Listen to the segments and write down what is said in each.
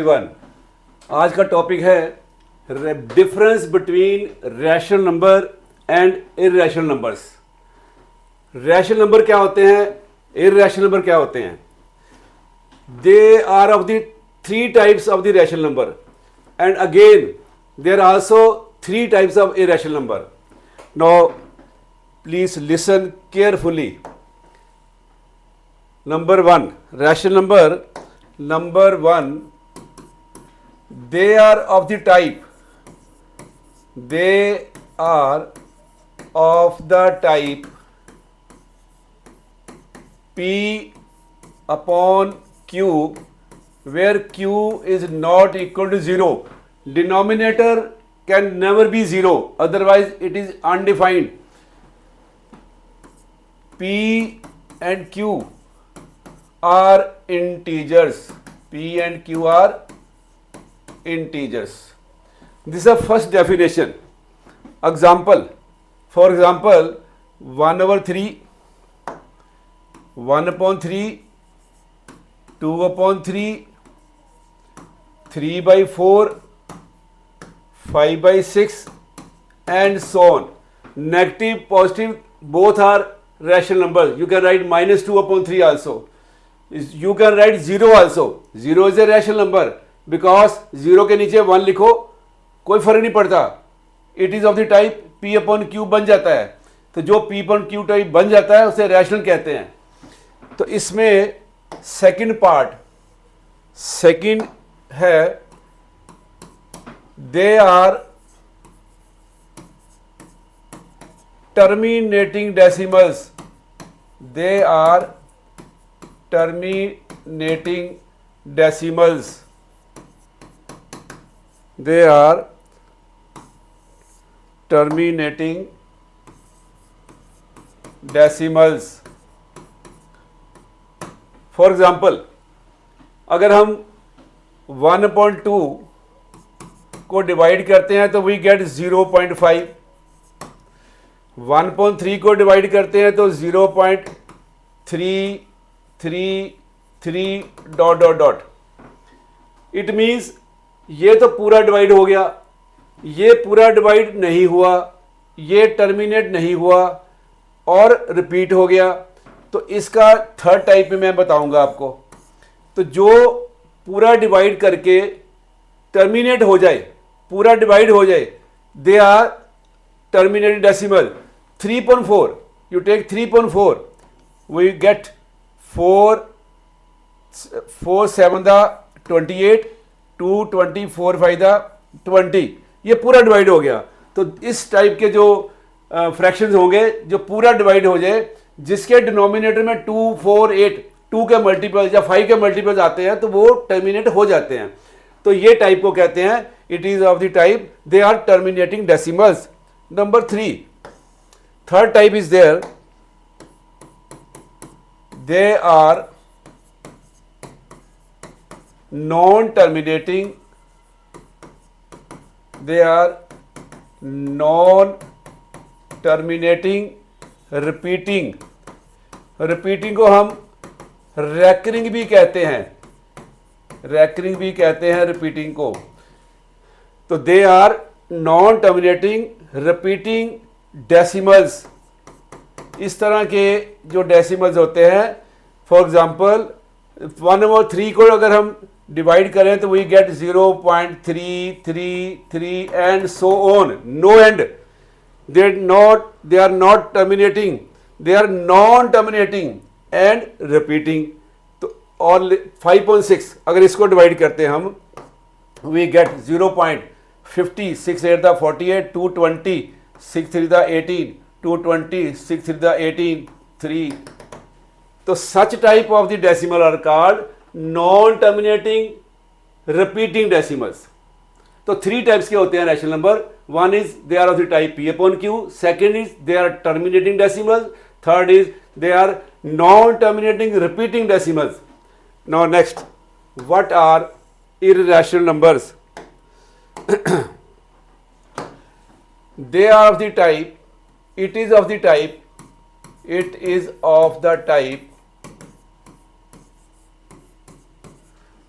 One आज का topic है difference between rational number and irrational numbers. Rational number क्या होते हैं, इररेशनल नंबर क्या होते हैं? They are of the three types of the rational number and again there are also three types of irrational number. Now please listen carefully. Number one, rational number one, they are of the type P upon Q, where Q is not equal to 0. Denominator can never be 0, otherwise it is undefined. P and Q are integers. P and Q are integers. This is the first definition. Example, for example, 1/3, 1/3, 2/3, 3/4, 5/6 and so on. Negative, positive, both are rational numbers. You can write -2/3 also. You can write 0 also. 0 is a rational number. Because 0 के नीचे 1 लिखो, कोई फर्क नहीं पड़ता, it is of the type P upon Q बन जाता है। तो जो P अपॉन Q टाइप बन जाता है उसे रैशनल कहते हैं। तो इसमें सेकंड पार्ट, सेकंड है they are terminating decimals. They are terminating decimals. They are terminating decimals. For example, अगर हम 1/2 को डिवाइड करते हैं तो वी गेट 0.5, 1/3 को डिवाइड करते हैं तो 0.333 dot dot dot. It means ये तो पूरा डिवाइड हो गया, ये पूरा डिवाइड नहीं हुआ, ये टर्मिनेट नहीं हुआ और रिपीट हो गया। तो इसका थर्ड टाइप में मैं बताऊंगा आपको। तो जो पूरा डिवाइड करके टर्मिनेट हो जाए, पूरा डिवाइड हो जाए, they are terminated decimal. 3.4, you take 3.4, we get 4 7 28, 2 20 4 5 20, ये पूरा डिवाइड हो गया। तो इस टाइप के जो फ्रैक्शंस होंगे जो पूरा डिवाइड हो जाए, जिसके डिनोमिनेटर में 2 4 8 2 के मल्टीपल्स या 5 के मल्टीपल्स आते हैं, तो वो टर्मिनेट हो जाते हैं। तो ये टाइप को कहते हैं, it is of the type they are terminating decimals. Number 3, third type is there, they are non-terminating, they are non-terminating repeating। repeating को हम recurring भी कहते हैं, recurring भी कहते हैं repeating को। तो they are non-terminating repeating decimals। इस तरह के जो decimals होते हैं, for example 1/3 को अगर हम डिवाइड करें तो we get 0.333 and so on, no end. They are not terminating, they are non terminating and repeating. तो और 5.6 अगर इसको डिवाइड करते हैं हम, वी गेट 0.50, 6 8 48, 220, 6 3 18, 220, 6 3 18, 3। तो such type of the decimal are called non-terminating repeating decimals। तो 3 टाइप्स के होते हैं rational number. One is they are of the type P upon Q, second is they are terminating decimals, third is they are non-terminating repeating decimals। Now next, what are irrational numbers? They are of the type, it is of the type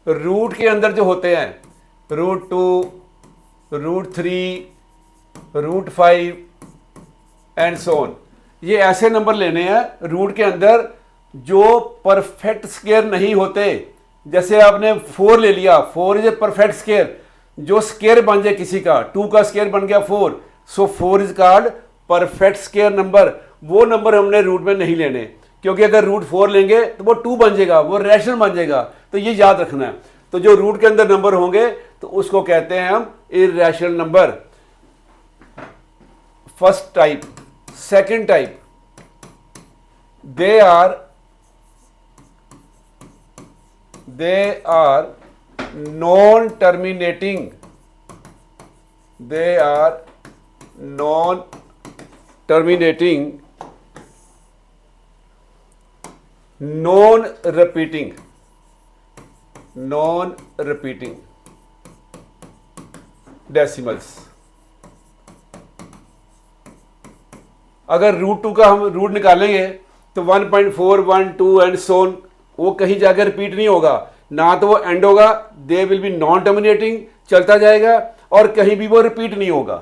root के अंदर जो होते हैं √2, √3, √5 and so on, ये ऐसे number लेने हैं root के अंदर जो परफेक्ट स्क्वायर नहीं होते। जैसे आपने 4 ले लिया, 4 इज ए परफेक्ट स्क्वायर, जो स्क्वायर बन जाए किसी का, 2 का स्क्वायर बन गया 4, सो 4 is called perfect square number. वो नंबर हमने रूट में नहीं लेने, क्योंकि अगर √4 लेंगे तो वो 2 बन जाएगा, वो रैशनल बन जाएगा। तो ये याद रखना है। तो जो रूट के अंदर नंबर होंगे तो उसको कहते हैं हम irrational number. First type, second type, they are non-terminating, they are non-terminating, non-repeating decimals। अगर √2 का हम रूट निकालेंगे तो 1.4, 1, 2 एंड सोन, वो कहीं जाकर रिपीट नहीं होगा, ना तो वो एंड होगा, they will be non terminating, चलता जाएगा, और कहीं भी वो रिपीट नहीं होगा।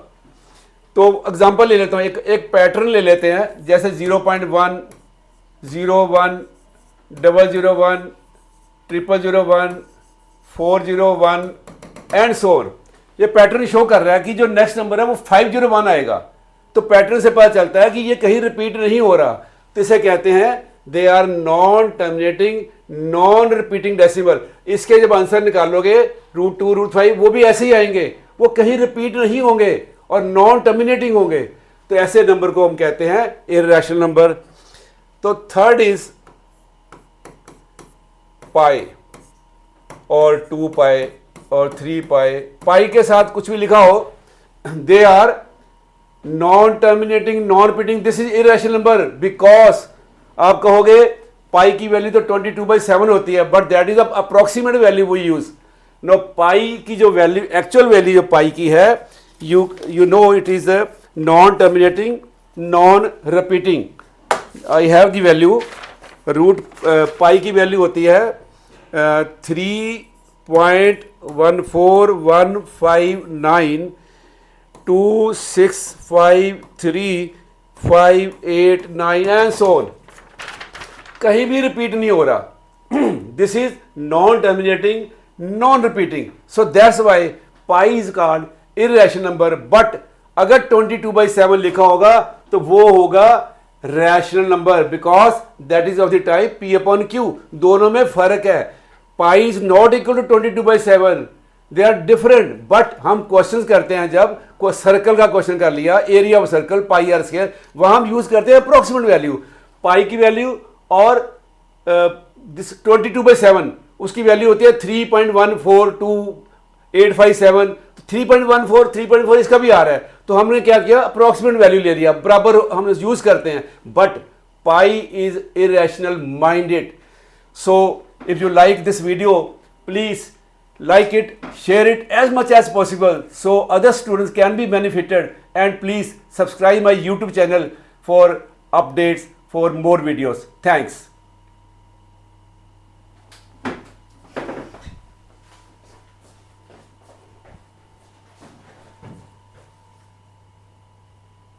तो एग्जांपल ले लेता हूँ, एक पैटर्न ले लेते हैं, जैसे 0.1, 01, 001, 0001, 401 एंड सो ऑन। ये पैटर्न शो कर रहा है कि जो नेक्स्ट नंबर है वो 501 आएगा। तो पैटर्न से पता चलता है कि ये कहीं रिपीट नहीं हो रहा, तो इसे कहते हैं they are non terminating non repeating decimal. इसके जब आंसर निकालोगे √2, √5 वो भी ऐसे ही आएंगे, वो कहीं रिपीट नहीं होंगे और नॉन टर्मिनेटिंग होंगे। तो ऐसे नंबर को हम कहते हैं इर्रेशनल नंबर। तो थर्ड इज पाई और 2 पाई और 3 पाई। पाई के साथ कुछ भी लिखा हो, they are non terminating non repeating, this is irrational number because आप कहोगे पाई की वैल्यू तो 22/7 होती है, but that is approximate value we use. No, pi की जो वैल्यू, एक्चुअल वैल्यू जो पाई की है, you know it is non terminating non repeating. I have the value, root pi की वैल्यू होती है 3.14159265358 एंड सो ऑन, कहीं भी रिपीट नहीं हो रहा। This is non terminating non repeating, so that's why pi is called irrational number. But अगर 22/7 लिखा होगा तो वो होगा rational number, because that is of the type P/Q। दोनों में फर्क है, pi is not equal to 22/7, they are different. But हम क्वेश्चन करते हैं, जब कोई सर्कल का क्वेश्चन कर लिया, area of circle pi r square, वहां हम यूज करते हैं अप्रोक्सीमेट वैल्यू। पाई की वैल्यू और 22/7 उसकी वैल्यू होती है 3.142,857। 3.14, 3.4 इसका भी आ रहा है, तो हमने क्या किया, अप्रोक्सीमेट वैल्यू ले लिया, बराबर हम यूज करते हैं। But pi is irrational minded. So if you like this video, please like it, share it as much as possible so other students can be benefited, and please subscribe my YouTube channel for updates for more videos. Thanks.